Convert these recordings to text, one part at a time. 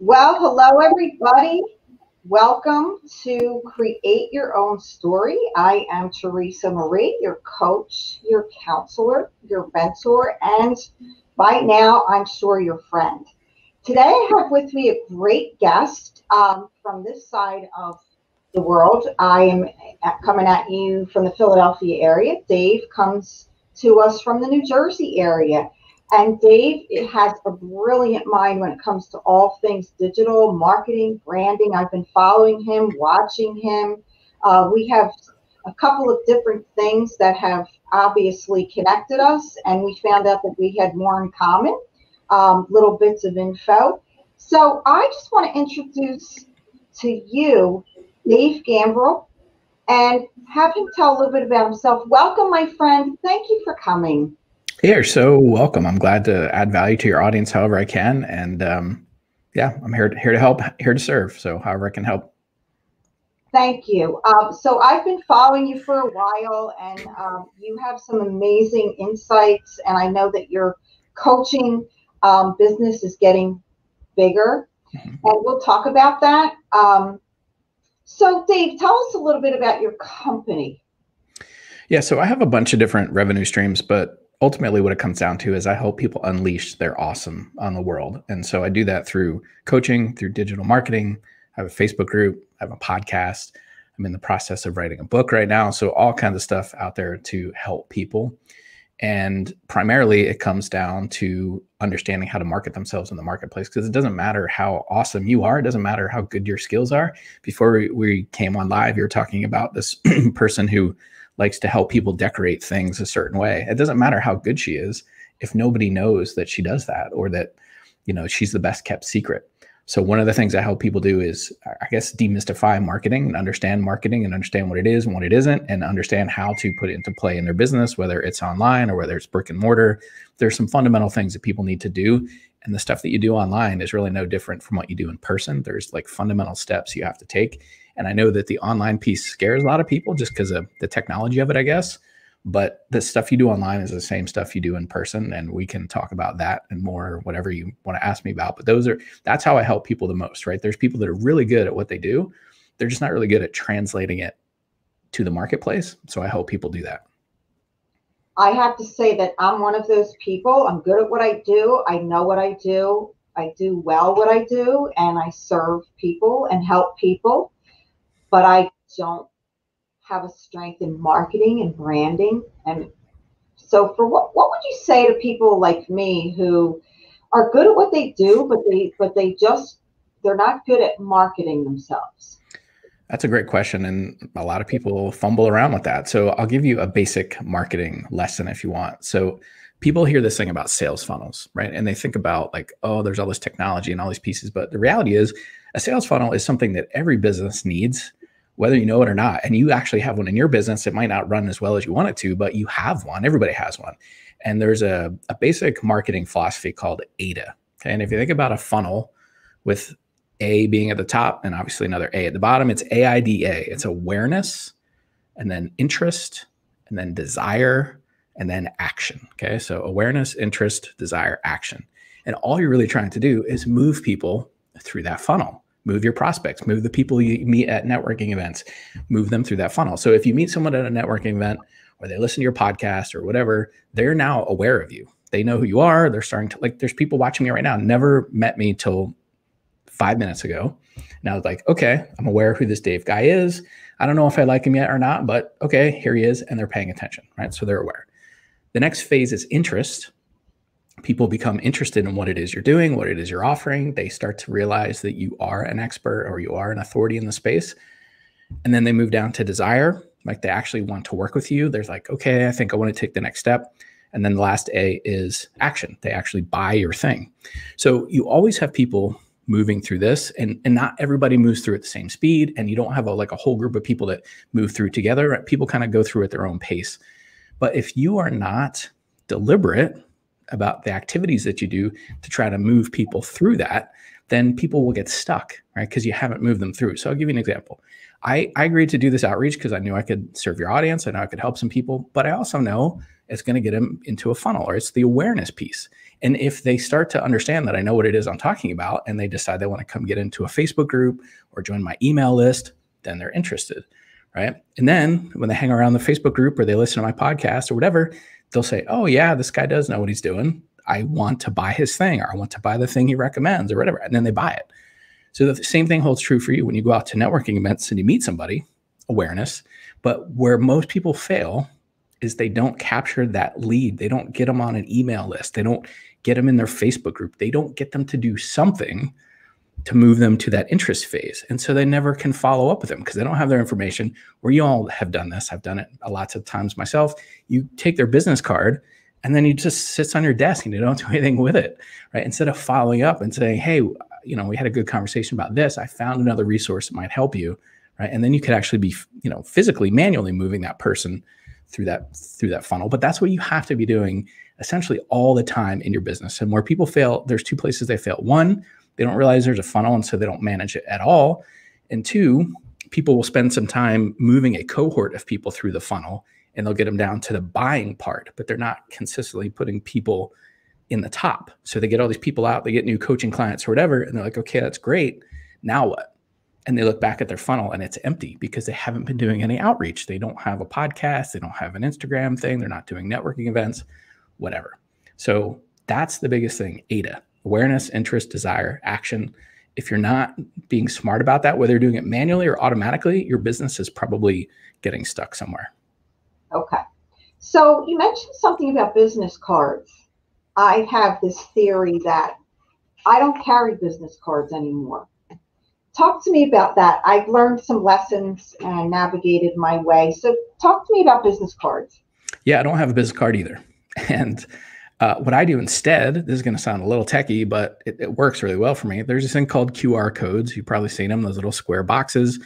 Well, hello, everybody. Welcome to Create Your Own Story. I am Theresa Marie, your coach, your counselor, your mentor, and by now, I'm sure your friend. Today, I have with me a great guest from this side of the world. I am coming at you from the Philadelphia area. Dave comes to us from the New Jersey area. And Dave has a brilliant mind when it comes to all things digital, marketing, branding. I've been following him, watching him. We have a couple of different things that have obviously connected us, and we found out that we had more in common, little bits of info. So I just want to introduce to you Dave Gambrill and have him tell a little bit about himself. Welcome, my friend. Thank you for coming. You're so welcome. I'm glad to add value to your audience however I can. And yeah, I'm here to help, here to serve. So however I can help. Thank you. So I've been following you for a while, and you have some amazing insights. And I know that your coaching business is getting bigger, and we'll talk about that. So Dave, tell us a little bit about your company. Yeah, so I have a bunch of different revenue streams, but ultimately what it comes down to is I help people unleash their awesome on the world. And so I do that through coaching, through digital marketing. I have a Facebook group, I have a podcast. I'm in the process of writing a book right now. So all kinds of stuff out there to help people. And primarily it comes down to understanding how to market themselves in the marketplace, because it doesn't matter how awesome you are. It doesn't matter how good your skills are. Before we came on live, you were talking about this person who likes to help people decorate things a certain way. It doesn't matter how good she is if nobody knows that she does that, or that, you know, she's the best kept secret. So one of the things I help people do is, I guess, demystify marketing and understand what it is and what it isn't, and understand how to put it into play in their business, whether it's online or whether it's brick and mortar. There's some fundamental things that people need to do. And the stuff that you do online is really no different from what you do in person. There's like fundamental steps you have to take. And I know that the online piece scares a lot of people just because of the technology of it, I guess. But the stuff you do online is the same stuff you do in person. And we can talk about that and more, whatever you want to ask me about. But that's how I help people the most, right? There's people that are really good at what they do. They're just not really good at translating it to the marketplace. So I help people do that. I have to say that I'm one of those people. I'm good at what I do. I know what I do. I do well what I do, and I serve people and help people. But I don't have a strength in marketing and branding. And so for what would you say to people like me who are good at what they do, but they're not good at marketing themselves? That's a great question. And a lot of people fumble around with that. So I'll give you a basic marketing lesson if you want. So people hear this thing about sales funnels, right? And they think about like, oh, there's all this technology and all these pieces. But the reality is a sales funnel is something that every business needs, whether you know it or not. And you actually have one in your business. It might not run as well as you want it to, but you have one. Everybody has one. And there's a basic marketing philosophy called AIDA. Okay? And if you think about a funnel with A being at the top and obviously another A at the bottom, it's AIDA. It's awareness, and then interest, and then desire, and then action. Okay. So awareness, interest, desire, action. And all you're really trying to do is move people through that funnel. Move your prospects, move the people you meet at networking events, move them through that funnel. So if you meet someone at a networking event, or they listen to your podcast or whatever, they're now aware of you. They know who you are. They're starting to, like, there's people watching me right now, never met me till 5 minutes ago. Now it's like, okay, I'm aware of who this Dave guy is. I don't know if I like him yet or not, but okay, here he is. And they're paying attention, right? So they're aware. The next phase is interest. People become interested in what it is you're doing, what it is you're offering. They start to realize that you are an expert or you are an authority in the space. And then they move down to desire, like they actually want to work with you. There's like, okay, I think I want to take the next step. And then the last A is action. They actually buy your thing. So you always have people moving through this, and not everybody moves through at the same speed. And you don't have a whole group of people that move through together. Right? People kind of go through at their own pace. But if you are not deliberate about the activities that you do to try to move people through that, then people will get stuck, right? Because you haven't moved them through. So I'll give you an example. I agreed to do this outreach because I knew I could serve your audience. I know I could help some people, but I also know it's going to get them into a funnel, or it's the awareness piece. And if they start to understand that I know what it is I'm talking about, and they decide they want to come get into a Facebook group or join my email list, then they're interested, right? And then when they hang around the Facebook group or they listen to my podcast or whatever, they'll say, oh yeah, this guy does know what he's doing. I want to buy his thing, or I want to buy the thing he recommends or whatever. And then they buy it. So the same thing holds true for you when you go out to networking events and you meet somebody, awareness. But where most people fail is they don't capture that lead. They don't get them on an email list. They don't get them in their Facebook group. They don't get them to do something to move them to that interest phase. And so they never can follow up with them because they don't have their information. Where you all have done this. I've done it lots of times myself. You take their business card and then you just sits on your desk and you don't do anything with it, right? Instead of following up and saying, hey, we had a good conversation about this. I found another resource that might help you, right? And then you could actually be, physically, manually moving that person through that funnel. But that's what you have to be doing essentially all the time in your business. And where people fail, there's two places they fail. One, they don't realize there's a funnel, and so they don't manage it at all. And two, people will spend some time moving a cohort of people through the funnel, and they'll get them down to the buying part, but they're not consistently putting people in the top. So they get all these people out, they get new coaching clients or whatever, and they're like, okay, that's great. Now what? And they look back at their funnel and it's empty because they haven't been doing any outreach. They don't have a podcast. They don't have an Instagram thing. They're not doing networking events, whatever. So that's the biggest thing. AIDA, awareness, interest, desire, action. If you're not being smart about that, whether you're doing it manually or automatically, your business is probably getting stuck somewhere. Okay. So you mentioned something about business cards. I have this theory that I don't carry business cards anymore. Talk to me about that. I've learned some lessons and navigated my way. So talk to me about business cards. Yeah, I don't have a business card either. And what I do instead, this is going to sound a little techie, but it works really well for me. There's this thing called QR codes. You've probably seen them, those little square boxes.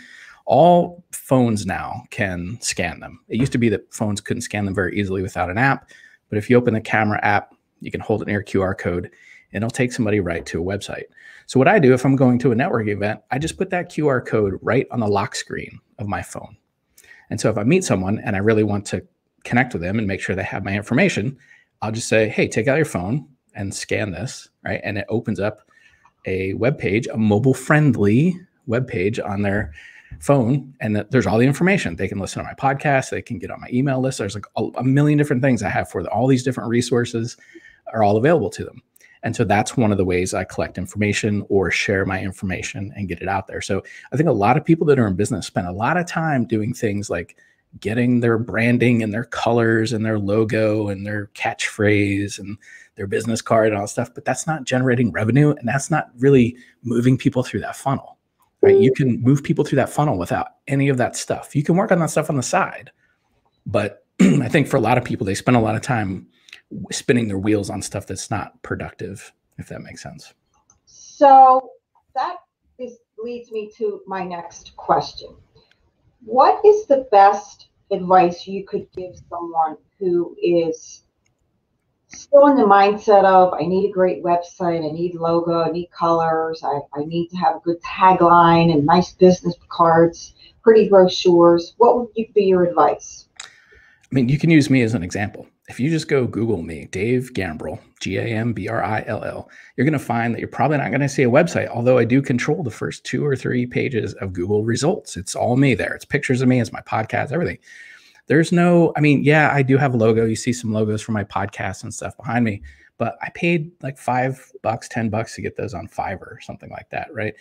All phones now can scan them. It used to be that phones couldn't scan them very easily without an app. But if you open the camera app, you can hold it near a QR code and it'll take somebody right to a website. So what I do if I'm going to a networking event, I just put that QR code right on the lock screen of my phone. And so if I meet someone and I really want to connect with them and make sure they have my information, I'll just say, hey, take out your phone and scan this, right? And it opens up a web page, a mobile-friendly web page on their phone, and there's all the information. They can listen to my podcast. They can get on my email list. There's like a million different things I have for them. All these different resources are all available to them. And so that's one of the ways I collect information or share my information and get it out there. So I think a lot of people that are in business spend a lot of time doing things like getting their branding and their colors and their logo and their catchphrase and their business card and all that stuff, but that's not generating revenue. And that's not really moving people through that funnel, right? You can move people through that funnel without any of that stuff. You can work on that stuff on the side, but I think for a lot of people, they spend a lot of time spinning their wheels on stuff that's not productive, if that makes sense. So that leads me to my next question. What is the best advice you could give someone who is still in the mindset of, I need a great website, I need logo, I need colors, I need to have a good tagline and nice business cards, pretty brochures? What would be your advice? I mean, you can use me as an example. If you just go Google me, Dave Gambrill, Gambrill, you're going to find that you're probably not going to see a website, although I do control the first 2 or 3 pages of Google results. It's all me there. It's pictures of me, it's my podcast, everything. There's no, I mean, yeah, I do have a logo. You see some logos for my podcast and stuff behind me, but I paid like $5, $10 to get those on Fiverr or something like that, right?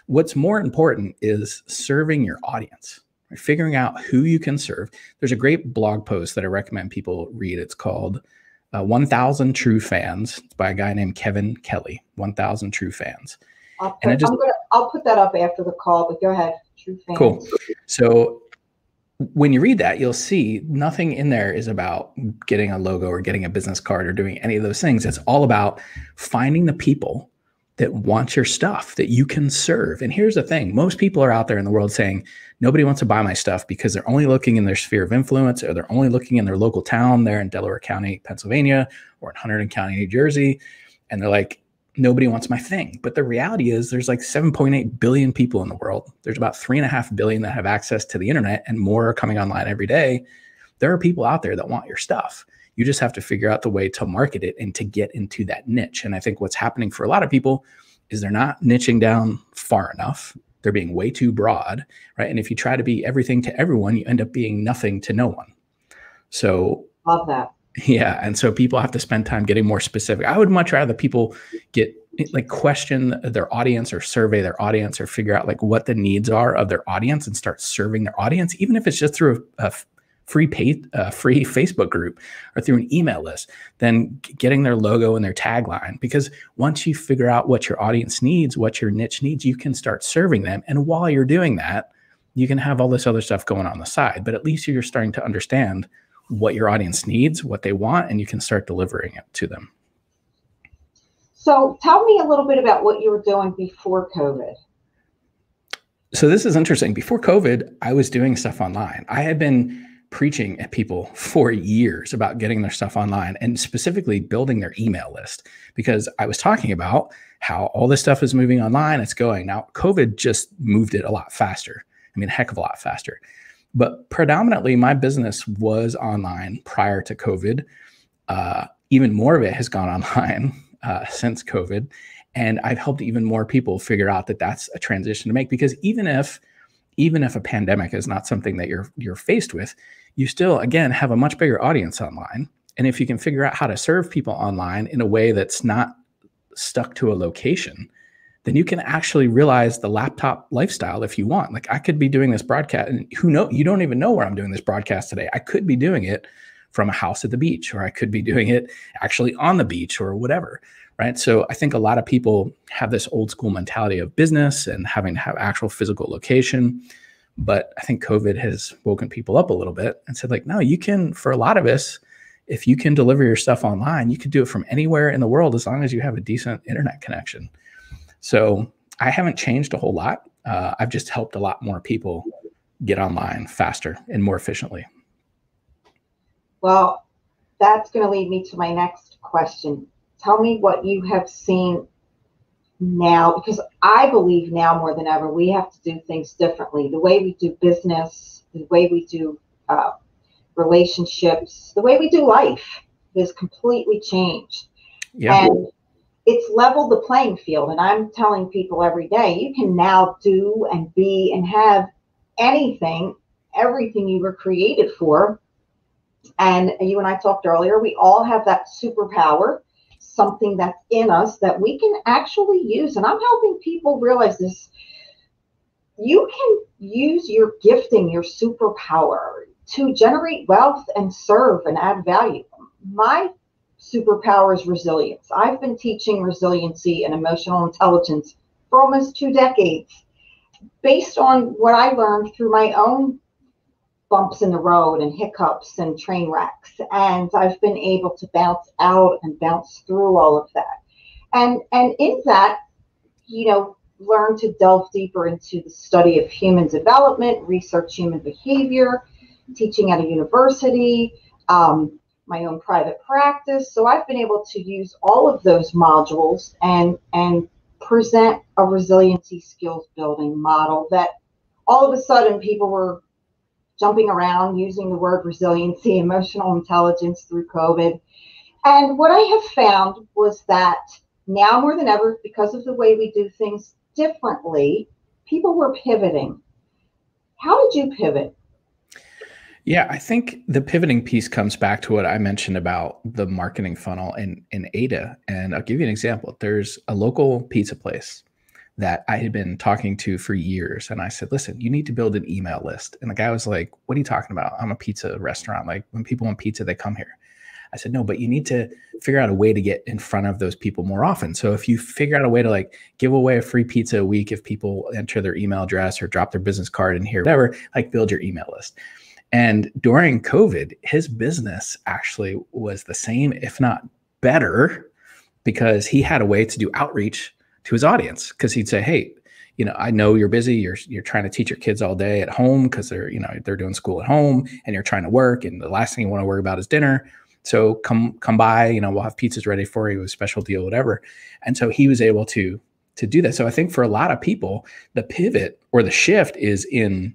What's more important is serving your audience. Figuring out who you can serve. There's a great blog post that I recommend people read. It's called 1,000 True Fans. It's by a guy named Kevin Kelly, 1,000 True Fans. I'll put that up after the call, but go ahead. True Fans. Cool. So when you read that, you'll see nothing in there is about getting a logo or getting a business card or doing any of those things. It's all about finding the people that want your stuff that you can serve. And here's the thing. Most people are out there in the world saying, nobody wants to buy my stuff because they're only looking in their sphere of influence, or they're only looking in their local town there in Delaware County, Pennsylvania, or in Hunterdon County, New Jersey. And they're like, nobody wants my thing. But the reality is there's like 7.8 billion people in the world. There's about 3.5 billion that have access to the internet, and more are coming online every day. There are people out there that want your stuff. You just have to figure out the way to market it and to get into that niche. And I think what's happening for a lot of people is they're not niching down far enough. They're being way too broad, right? And if you try to be everything to everyone, you end up being nothing to no one. So love that. Yeah. And so people have to spend time getting more specific. I would much rather people get like question their audience or survey their audience or figure out like what the needs are of their audience and start serving their audience, even if it's just through a free Facebook group or through an email list, than getting their logo and their tagline. Because once you figure out what your audience needs, what your niche needs, you can start serving them. And while you're doing that, you can have all this other stuff going on the side, but at least you're starting to understand what your audience needs, what they want, and you can start delivering it to them. So tell me a little bit about what you were doing before COVID. So this is interesting. Before COVID, I was doing stuff online. I had been preaching at people for years about getting their stuff online and specifically building their email list, because I was talking about how all this stuff is moving online. It's going. Now, COVID just moved it a lot faster. I mean, a heck of a lot faster. But predominantly, my business was online prior to COVID. Even more of it has gone online since COVID. And I've helped even more people figure out that that's a transition to make, because even if a pandemic is not something that you're faced with, you still, again, have a much bigger audience online. And if you can figure out how to serve people online in a way that's not stuck to a location, then you can actually realize the laptop lifestyle if you want. Like, I could be doing this broadcast, and you don't even know where I'm doing this broadcast today. I could be doing it from a house at the beach, or I could be doing it actually on the beach or whatever, right? So I think a lot of people have this old school mentality of business and having to have actual physical location. But I think COVID has woken people up a little bit and said, like, no, you can, for a lot of us, if you can deliver your stuff online, you can do it from anywhere in the world as long as you have a decent internet connection. So I haven't changed a whole lot. I've just helped a lot more people get online faster and more efficiently. Well, that's going to lead me to my next question. Tell me what you have seen now, because I believe now more than ever, we have to do things differently. The way we do business, the way we do relationships, the way we do life has completely changed. Yeah. And it's leveled the playing field. And I'm telling people every day, you can now do and be and have everything you were created for. And you and I talked earlier, we all have that superpower, something that's in us that we can actually use. And I'm helping people realize this. You can use your gifting, your superpower, to generate wealth and serve and add value. My superpower is resilience. I've been teaching resiliency and emotional intelligence for almost 2 decades, based on what I learned through my own bumps in the road and hiccups and train wrecks. And I've been able to bounce out and bounce through all of that. And in that, learn to delve deeper into the study of human development, research human behavior, teaching at a university, my own private practice. So I've been able to use all of those modules and present a resiliency skills building model that all of a sudden people were jumping around using the word resiliency, emotional intelligence through COVID. And what I have found was that now more than ever, because of the way we do things differently, people were pivoting. How did you pivot? Yeah, I think the pivoting piece comes back to what I mentioned about the marketing funnel in ADA. And I'll give you an example. There's a local pizza place that I had been talking to for years. And I said, listen, you need to build an email list. And the guy was like, what are you talking about? I'm a pizza restaurant. Like, when people want pizza, they come here. I said, no, but you need to figure out a way to get in front of those people more often. So if you figure out a way to like give away a free pizza a week, if people enter their email address or drop their business card in here, whatever, like build your email list. And during COVID, his business actually was the same, if not better, because he had a way to do outreach to his audience. Because he'd say, hey, I know you're busy. You're trying to teach your kids all day at home because they're doing school at home, and you're trying to work, and the last thing you want to worry about is dinner. So come by, we'll have pizzas ready for you, a special deal, whatever. And so he was able to do that. So I think for a lot of people, the pivot or the shift is in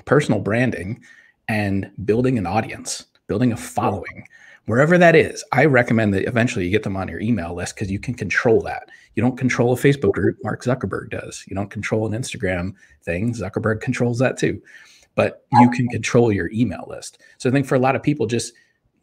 personal branding and building an audience, building a following, wherever that is. I recommend that eventually you get them on your email list because you can control that. You don't control a Facebook group. Mark Zuckerberg does. You don't control an Instagram thing. Zuckerberg controls that too. But you can control your email list. So I think for a lot of people, just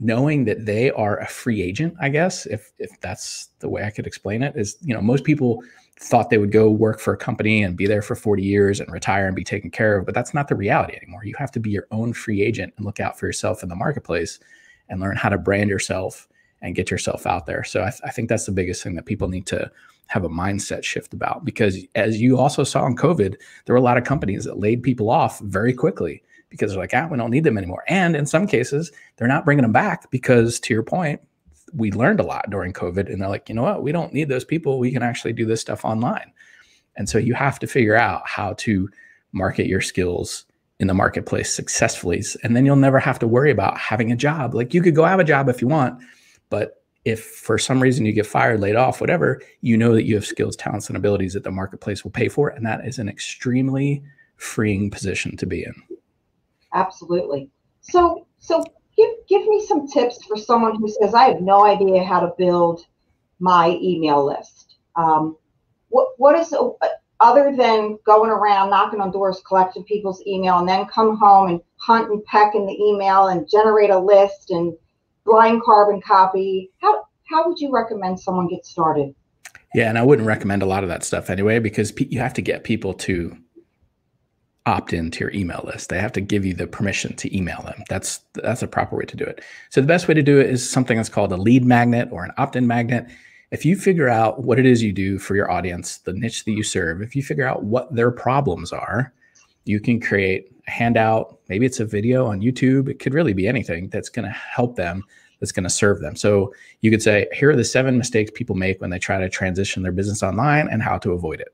knowing that they are a free agent, I guess, if that's the way I could explain it, is, most people thought they would go work for a company and be there for 40 years and retire and be taken care of. But that's not the reality anymore. You have to be your own free agent and look out for yourself in the marketplace and learn how to brand yourself and get yourself out there. So I think that's the biggest thing that people need to have a mindset shift about, because as you also saw in COVID, there were a lot of companies that laid people off very quickly because they're like, we don't need them anymore. And in some cases, they're not bringing them back because, to your point, we learned a lot during COVID, and they're like, you know what, we don't need those people. We can actually do this stuff online. And so you have to figure out how to market your skills in the marketplace successfully. And then you'll never have to worry about having a job. Like, you could go have a job if you want, but if for some reason you get fired, laid off, whatever, you know that you have skills, talents, and abilities that the marketplace will pay for. And that is an extremely freeing position to be in. Absolutely. So give me some tips for someone who says, I have no idea how to build my email list. What is, other than going around knocking on doors, collecting people's email, and then come home and hunt and peck in the email and generate a list and blind carbon copy? How would you recommend someone get started? Yeah, and I wouldn't recommend a lot of that stuff anyway, because you have to get people to opt into your email list. They have to give you the permission to email them. That's a proper way to do it. So the best way to do it is something that's called a lead magnet or an opt-in magnet. If you figure out what it is you do for your audience, the niche that you serve, if you figure out what their problems are, you can create a handout. Maybe it's a video on YouTube. It could really be anything that's going to help them, that's going to serve them. So you could say, here are the 7 mistakes people make when they try to transition their business online and how to avoid it.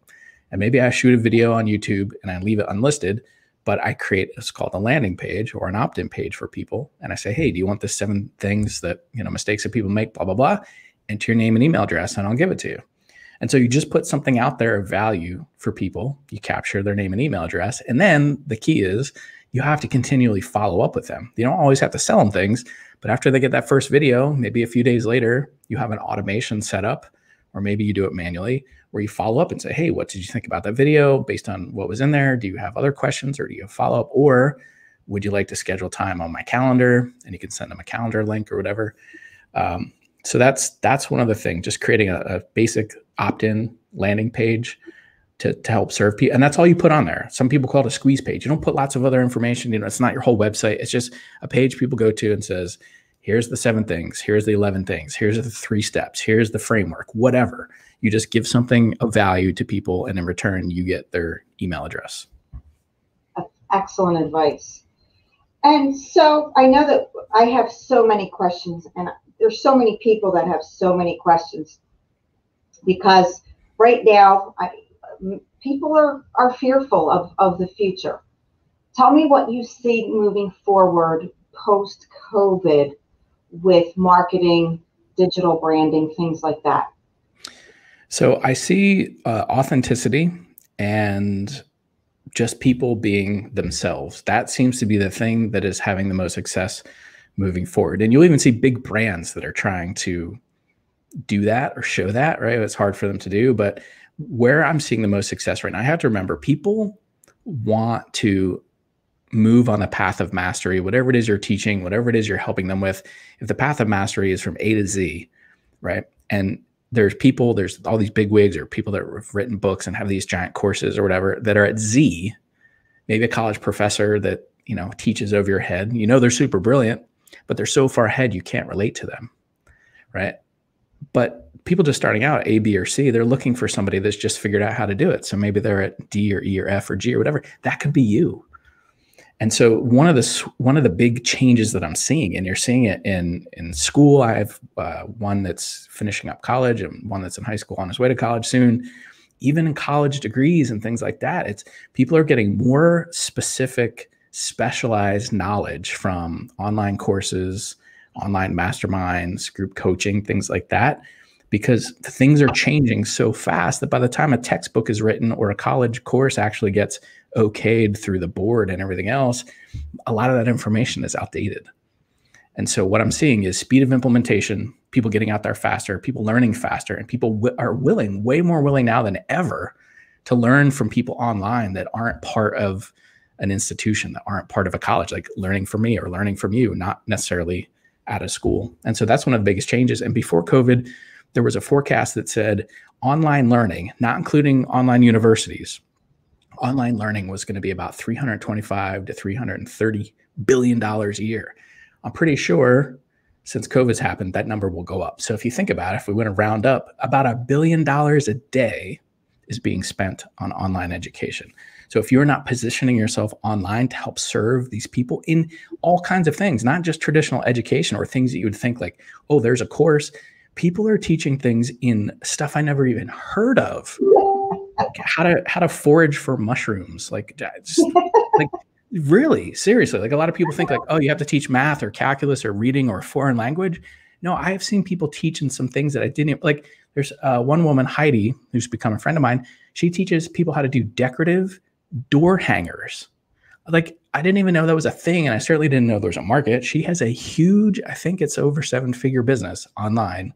And maybe I shoot a video on YouTube and I leave it unlisted, but I create what's called a landing page or an opt-in page for people. And I say, hey, do you want the 7 things that, mistakes that people make, blah, blah, blah, enter your name and email address and I'll give it to you. And so you just put something out there of value for people. You capture their name and email address. And then the key is you have to continually follow up with them. You don't always have to sell them things, but after they get that first video, maybe a few days later, you have an automation set up, or maybe you do it manually, where you follow up and say, hey, what did you think about that video based on what was in there? Do you have other questions, or do you have follow up? Or would you like to schedule time on my calendar? And you can send them a calendar link or whatever. So that's one of the things, just creating a basic opt-in landing page to help serve people. And that's all you put on there. Some people call it a squeeze page. You don't put lots of other information. It's not your whole website. It's just a page people go to and says, here's the 7 things. Here's the 11 things. Here's the 3 steps. Here's the framework, whatever. You just give something of value to people, and in return, you get their email address. That's excellent advice. And so I know that I have so many questions, and there's so many people that have so many questions, because right now people are fearful of the future. Tell me what you see moving forward post-COVID with marketing, digital branding, things like that. So I see authenticity and just people being themselves. That seems to be the thing that is having the most success moving forward. And you'll even see big brands that are trying to do that or show that, right? It's hard for them to do, but where I'm seeing the most success right now, I have to remember, people want to move on the path of mastery, whatever it is you're teaching, whatever it is you're helping them with. If the path of mastery is from A to Z, right? And there's all these big wigs or people that have written books and have these giant courses or whatever that are at Z, maybe a college professor that, teaches over your head. They're super brilliant, but they're so far ahead, you can't relate to them, right? But people just starting out at A, B, or C, they're looking for somebody that's just figured out how to do it. So maybe they're at D or E or F or G or whatever. That could be you. And so one of the big changes that I'm seeing, and you're seeing it in school, I have one that's finishing up college and one that's in high school on his way to college soon. Even in college degrees and things like that, it's people are getting more specific, specialized knowledge from online courses, online masterminds, group coaching, things like that, because things are changing so fast that by the time a textbook is written or a college course actually gets okayed through the board and everything else, a lot of that information is outdated. And so what I'm seeing is speed of implementation, people getting out there faster, people learning faster, and people are willing, way more willing now than ever, to learn from people online that aren't part of an institution, that aren't part of a college, like learning from me or learning from you, not necessarily at a school. And so that's one of the biggest changes. And before COVID, there was a forecast that said online learning, not including online universities, online learning was going to be about $325 to $330 billion a year. I'm pretty sure since COVID's happened, that number will go up. So if you think about it, if we want to round up, about $1 billion a day is being spent on online education. So if you're not positioning yourself online to help serve these people in all kinds of things, not just traditional education or things that you would think like, oh, there's a course. People are teaching things in stuff I never even heard of. Like how to forage for mushrooms. Like, just, like really, seriously. Like a lot of people think like, oh, you have to teach math or calculus or reading or foreign language. No, I have seen people teaching some things that I didn't like. There's one woman, Heidi, who's become a friend of mine. She teaches people how to do decorative door hangers. Like, I didn't even know that was a thing. And I certainly didn't know there was a market. She has a huge, I think it's over 7-figure business online,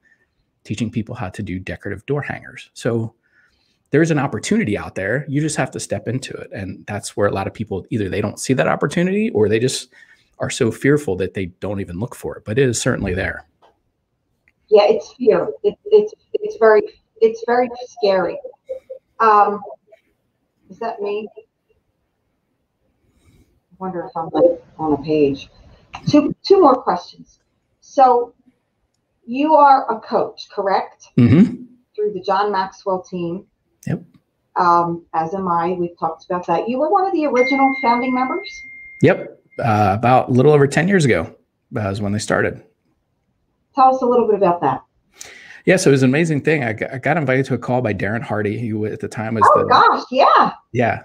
teaching people how to do decorative door hangers. So there's an opportunity out there. You just have to step into it. And that's where a lot of people, either they don't see that opportunity or they just are so fearful that they don't even look for it. But it is certainly there. Yeah, it's fear. It's very scary. Is that me? I wonder if I'm like on a page. Two more questions. So you are a coach, correct? Mm-hmm. Through the John Maxwell team. Yep. As am I. We've talked about that. You were one of the original founding members? Yep. About a little over 10 years ago was when they started. Tell us a little bit about that. Yeah, so it was an amazing thing. I got invited to a call by Darren Hardy, who at the time was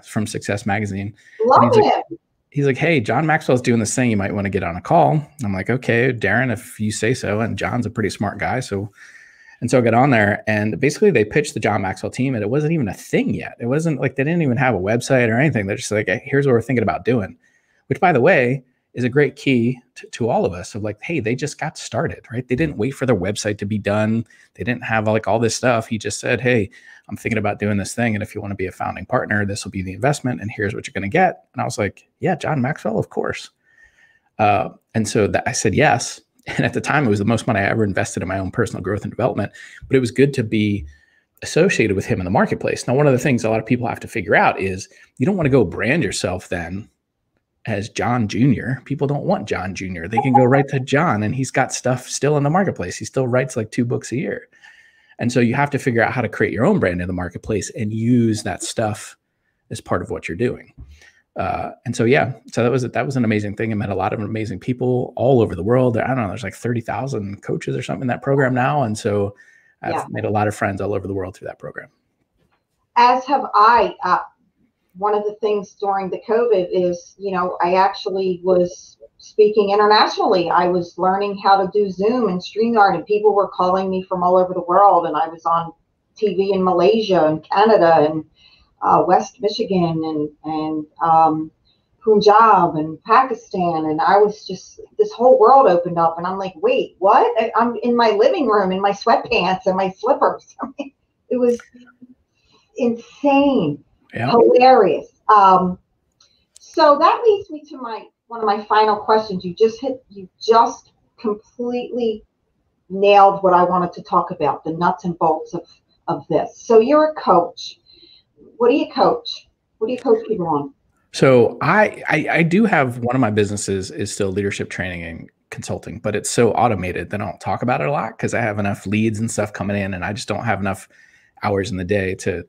from Success Magazine. Love him. He's like, hey, John Maxwell's doing this thing. You might want to get on a call. I'm like, okay, Darren, if you say so. And John's a pretty smart guy. So I got on there, and basically they pitched the John Maxwell team, and it wasn't even a thing yet. It wasn't like they didn't even have a website or anything. They're just like, hey, here's what we're thinking about doing, which, by the way, is a great key to all of us of like, hey, they just got started, right? They didn't wait for their website to be done. They didn't have like all this stuff. He just said, hey, I'm thinking about doing this thing. And if you want to be a founding partner, this will be the investment. And here's what you're going to get. And I was like, yeah, John Maxwell, of course. And so I said, yes. And at the time, it was the most money I ever invested in my own personal growth and development. But it was good to be associated with him in the marketplace. Now, one of the things a lot of people have to figure out is you don't want to go brand yourself then as John Jr. People don't want John Jr. They can go right to John, and he's got stuff still in the marketplace. He still writes like 2 books a year. And so you have to figure out how to create your own brand in the marketplace and use that stuff as part of what you're doing. And so, yeah, so that was an amazing thing. I met a lot of amazing people all over the world. I don't know, there's like 30,000 coaches or something in that program now. And so I've made a lot of friends all over the world through that program. As have I. One of the things during the COVID is, I actually was speaking internationally. I was learning how to do Zoom and StreamYard, and people were calling me from all over the world. And I was on TV in Malaysia and Canada and West Michigan and Punjab and Pakistan. And I was just, this whole world opened up, and I'm like, wait, what? I'm in my living room in my sweatpants and my slippers. I mean, it was insane. Yeah. Hilarious. So that leads me to one of my final questions. You just completely nailed what I wanted to talk about, the nuts and bolts of this. So you're a coach. What do you coach? What do you coach people on? So I do have, one of my businesses is still leadership training and consulting, but it's so automated that I don't talk about it a lot because I have enough leads and stuff coming in, and I just don't have enough hours in the day to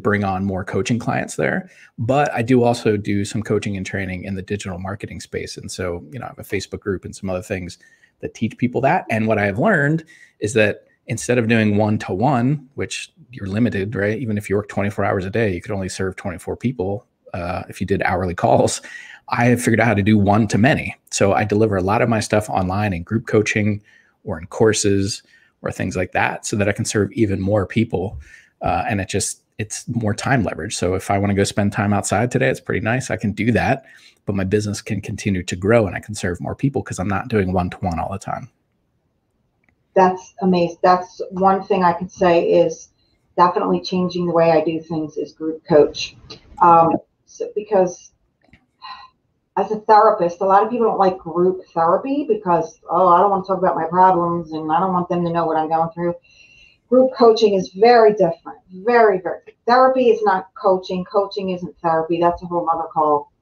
bring on more coaching clients there. But I do also do some coaching and training in the digital marketing space. And so, I have a Facebook group and some other things that teach people that. And what I have learned is that instead of doing 1-to-1, which you're limited, right? Even if you work 24 hours a day, you could only serve 24 people if you did hourly calls, I have figured out how to do one-to-many. So I deliver a lot of my stuff online in group coaching or in courses or things like that so that I can serve even more people. And it's more time leverage. So if I want to go spend time outside today, it's pretty nice. I can do that, but my business can continue to grow and I can serve more people because I'm not doing one-to-one all the time. That's amazing. That's one thing I can say is definitely changing the way I do things is group coach. Because as a therapist, a lot of people don't like group therapy because, I don't want to talk about my problems and I don't want them to know what I'm going through. Group coaching is very different. Very, very. Therapy is not coaching. Coaching isn't therapy. That's a whole other call.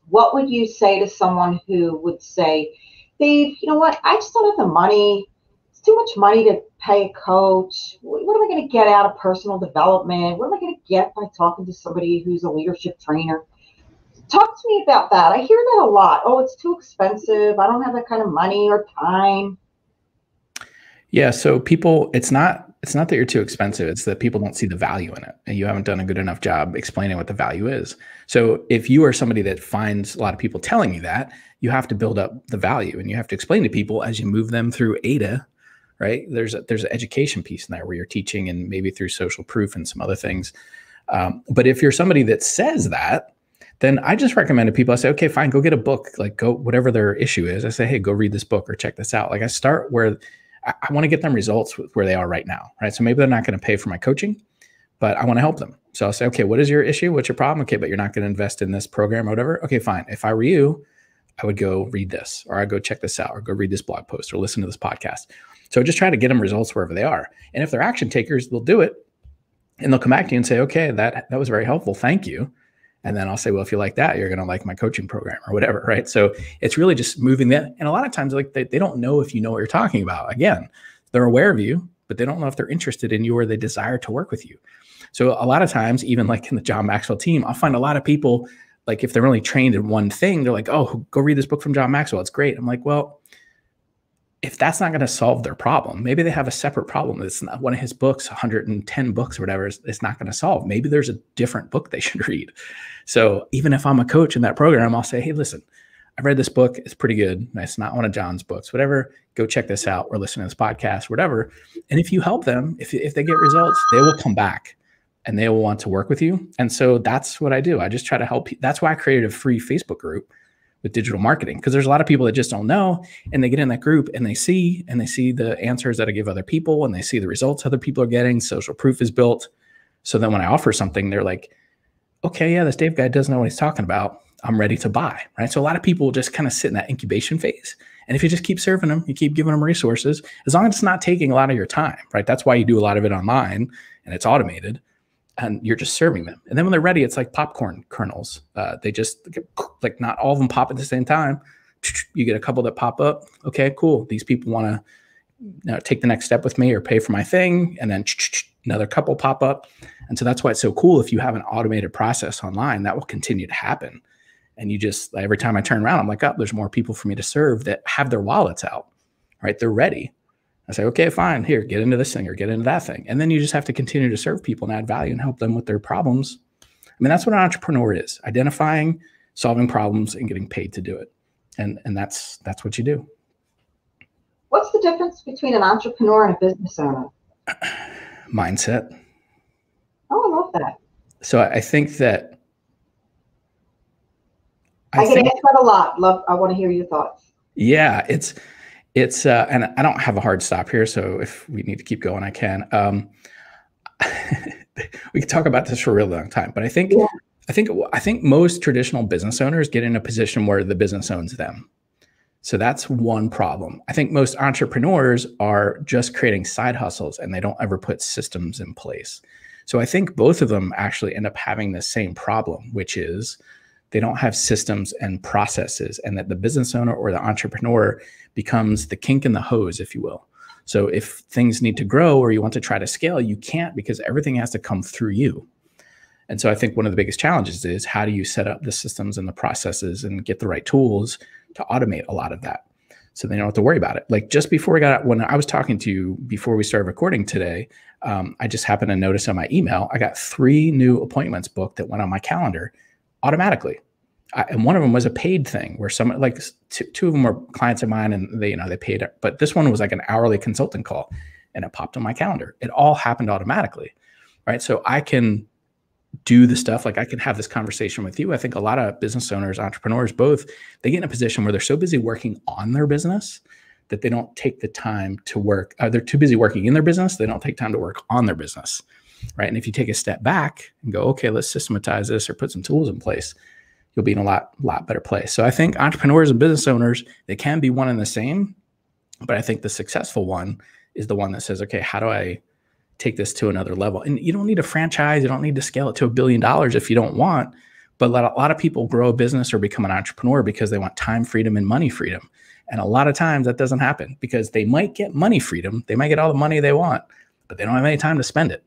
What would you say to someone who would say, Dave, you know what? I just don't have the money. It's too much money to pay a coach. What am I going to get out of personal development? What am I going to get by talking to somebody who's a leadership trainer? Talk to me about that. I hear that a lot. Oh, it's too expensive. I don't have that kind of money or time. Yeah. So people, it's not that you're too expensive. It's that people don't see the value in it. And you haven't done a good enough job explaining what the value is. So if you are somebody that finds a lot of people telling you that, you have to build up the value and you have to explain to people as you move them through ADA, right? There's an education piece in there where you're teaching and maybe through social proof and some other things. But if you're somebody that says that, then I just recommend to people, I say, okay, fine, go get a book, like go, whatever their issue is. I say, hey, go read this book or check this out. Like I start where I want to get them results with where they are right now, right? So maybe they're not going to pay for my coaching, but I want to help them. So I'll say, okay, what is your issue? What's your problem? Okay, but you're not going to invest in this program or whatever. Okay, fine. If I were you, I would go read this, or I'd go check this out, or go read this blog post, or listen to this podcast. So just try to get them results wherever they are. And if they're action takers, they'll do it. And they'll come back to you and say, okay, that was very helpful. Thank you. And then I'll say, well, if you like that, you're going to like my coaching program or whatever, right? So it's really just moving that. And a lot of times, like they don't know if you know what you're talking about. Again, they're aware of you, but they don't know if they're interested in you or they desire to work with you. So a lot of times, even like in the John Maxwell team, I'll find a lot of people, like if they're only trained in one thing, they're like, oh, go read this book from John Maxwell. It's great. I'm like, well, if that's not going to solve their problem, maybe they have a separate problem. It's not one of his books, 110 books or whatever, it's not going to solve. Maybe there's a different book they should read. So even if I'm a coach in that program, I'll say, hey, listen, I've read this book. It's pretty good. It's not one of John's books, whatever. Go check this out or listen to this podcast, whatever. And if you help them, if they get results, they will come back and they will want to work with you. And so that's what I do. I just try to help. That's why I created a free Facebook group with digital marketing, because there's a lot of people that just don't know, and they get in that group and they see the answers that I give other people, and they see the results other people are getting. Social proof is built. So then when I offer something, they're like, okay, yeah, this Dave guy doesn't know what he's talking about. I'm ready to buy, right? So a lot of people just kind of sit in that incubation phase. And if you just keep serving them, you keep giving them resources, as long as it's not taking a lot of your time, right? That's why you do a lot of it online and it's automated. And you're just serving them. And then when they're ready, it's like popcorn kernels. They just, like, not all of them pop at the same time. You get a couple that pop up. Okay, cool. These people want to take the next step with me or pay for my thing. And then another couple pop up. And so that's why it's so cool. If you have an automated process online, that will continue to happen. And you just, every time I turn around, I'm like, oh, there's more people for me to serve that have their wallets out, right? They're ready. I say, okay, fine, here, get into this thing or get into that thing. And then you just have to continue to serve people and add value and help them with their problems. I mean, that's what an entrepreneur is: identifying, solving problems, and getting paid to do it. And that's what you do. What's the difference between an entrepreneur and a business owner? Mindset. Oh, I love that. So I think that I get asked that a lot. I want to hear your thoughts. Yeah, it's and I don't have a hard stop here, so if we need to keep going, I can. We could talk about this for a real long time, but I think most traditional business owners get in a position where the business owns them. So that's one problem. I think most entrepreneurs are just creating side hustles and they don't ever put systems in place. So I think both of them actually end up having the same problem, which is they don't have systems and processes, and that the business owner or the entrepreneur becomes the kink in the hose, if you will. So if things need to grow or you want to try to scale, you can't, because everything has to come through you. And so I think one of the biggest challenges is, how do you set up the systems and the processes and get the right tools to automate a lot of that, so they don't have to worry about it. Like just before when I was talking to you before we started recording today, I just happened to notice on my email, I got 3 new appointments booked that went on my calendar automatically. And one of them was a paid thing where someone, like two of them were clients of mine, and they paid it. But this one was like an hourly consulting call, and it popped on my calendar. It all happened automatically, right? So I can do the stuff, like I can have this conversation with you. I think a lot of business owners, entrepreneurs, both, they get in a position where they're so busy working on their business that they don't take the time to work. They're too busy working in their business. They don't take time to work on their business, right? And if you take a step back and go, okay, let's systematize this or put some tools in place, you'll be in a lot better place. So I think entrepreneurs and business owners, they can be one and the same, but I think the successful one is the one that says, okay, how do I take this to another level? And you don't need a franchise. You don't need to scale it to $1 billion if you don't want. But a lot of people grow a business or become an entrepreneur because they want time freedom and money freedom. And a lot of times that doesn't happen because they might get money freedom. They might get all the money they want, but they don't have any time to spend it.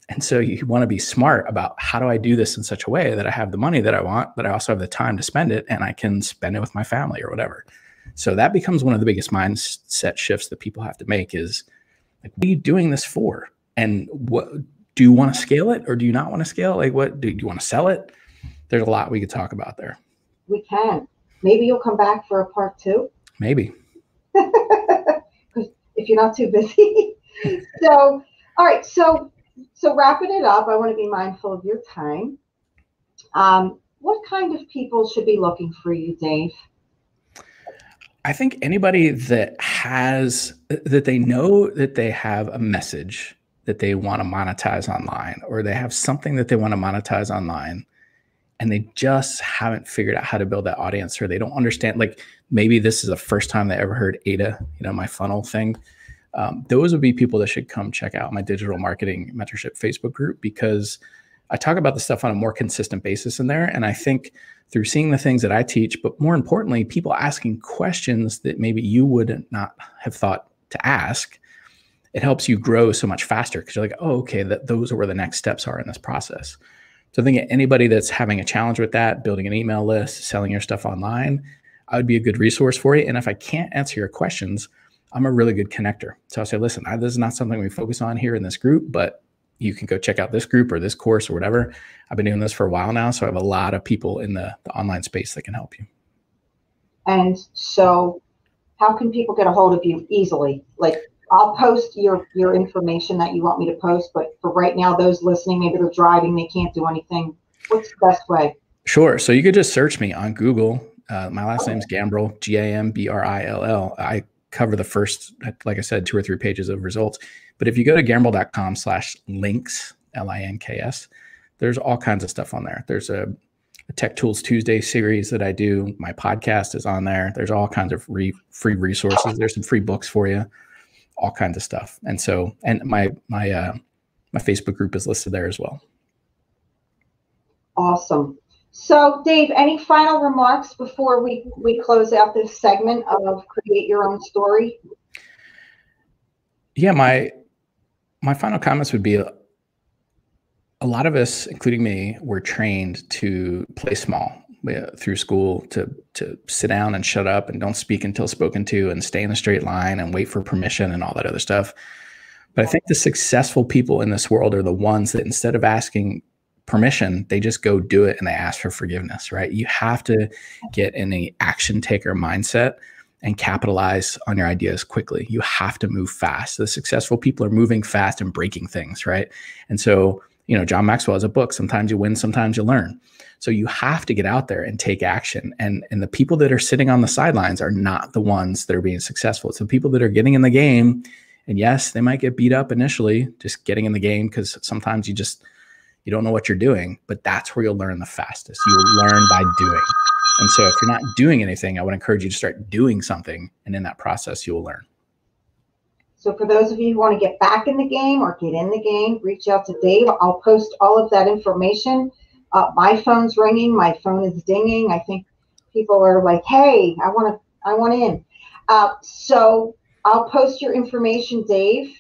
And so you want to be smart about, how do I do this in such a way that I have the money that I want, but I also have the time to spend it, and I can spend it with my family or whatever. So that becomes one of the biggest mindset shifts that people have to make is, like, what are you doing this for? And what do you want to scale it, or do you not want to scale? Like, what do you want to sell it? There's a lot we could talk about there. We can. Maybe you'll come back for a part 2. Maybe. Because if you're not too busy. So, all right. So wrapping it up, I want to be mindful of your time. What kind of people should be looking for you, Dave? I think anybody that they know that they have a message that they want to monetize online, or they have something that they want to monetize online, and they just haven't figured out how to build that audience, or they don't understand, like maybe this is the first time they ever heard ADA, my funnel thing. Those would be people that should come check out my digital marketing mentorship Facebook group, because I talk about the stuff on a more consistent basis in there. And I think through seeing the things that I teach, but more importantly, people asking questions that maybe you would not have thought to ask, it helps you grow so much faster, because you're like, oh, okay, those are where the next steps are in this process. So I think anybody that's having a challenge with that, building an email list, selling your stuff online, I would be a good resource for you. And if I can't answer your questions, I'm a really good connector. So I'll say, listen, this is not something we focus on here in this group, but you can go check out this group or this course or whatever. I've been doing this for a while now, so I have a lot of people in the online space that can help you. And so how can people get a hold of you easily? Like, I'll post your information that you want me to post, but for right now, those listening, maybe they're driving, they can't do anything. What's the best way? Sure. So you could just search me on Google. My last name is Gambrill, Gambrill. I cover the first, like I said, 2 or 3 pages of results. But if you go to gambrill.com/links, LINKS, there's all kinds of stuff on there. There's a Tech Tools Tuesday series that I do. My podcast is on there. There's all kinds of free resources. There's some free books for you, all kinds of stuff. And so, and my Facebook group is listed there as well. Awesome. So Dave, any final remarks before we close out this segment of Create Your Own Story? Yeah, my final comments would be, a lot of us, including me, were trained to play small through school, to sit down and shut up and don't speak until spoken to, and stay in a straight line and wait for permission and all that other stuff. But I think the successful people in this world are the ones that, instead of asking permission, they just go do it and they ask for forgiveness, right? You have to get in a action taker mindset and capitalize on your ideas quickly. You have to move fast. The successful people are moving fast and breaking things, right? And so, John Maxwell has a book, sometimes you win, sometimes you learn. So you have to get out there and take action. And the people that are sitting on the sidelines are not the ones that are being successful. It's the people that are getting in the game. And yes, they might get beat up initially, just getting in the game, because sometimes you don't know what you're doing, but that's where you'll learn the fastest. You'll learn by doing. And so if you're not doing anything, I would encourage you to start doing something. And in that process, you will learn. So for those of you who want to get back in the game or get in the game, reach out to Dave. I'll post all of that information. My phone's ringing. My phone is dinging. I think people are like, hey, I want in. So I'll post your information, Dave.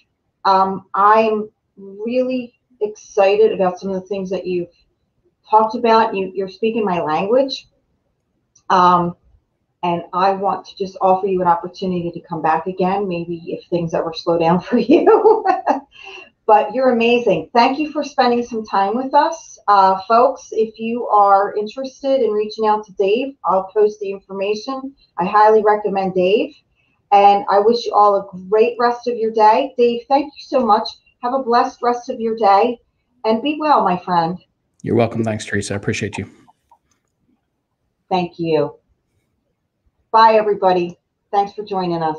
I'm really excited about some of the things that you've talked about. You're speaking my language. And I want to just offer you an opportunity to come back again, maybe if things ever slow down for you. But you're amazing. Thank you for spending some time with us. Folks, if you are interested in reaching out to Dave, I'll post the information. I highly recommend Dave. And I wish you all a great rest of your day. Dave, thank you so much. Have a blessed rest of your day. And be well, my friend. You're welcome. Thanks, Theresa. I appreciate you. Thank you. Bye, everybody. Thanks for joining us.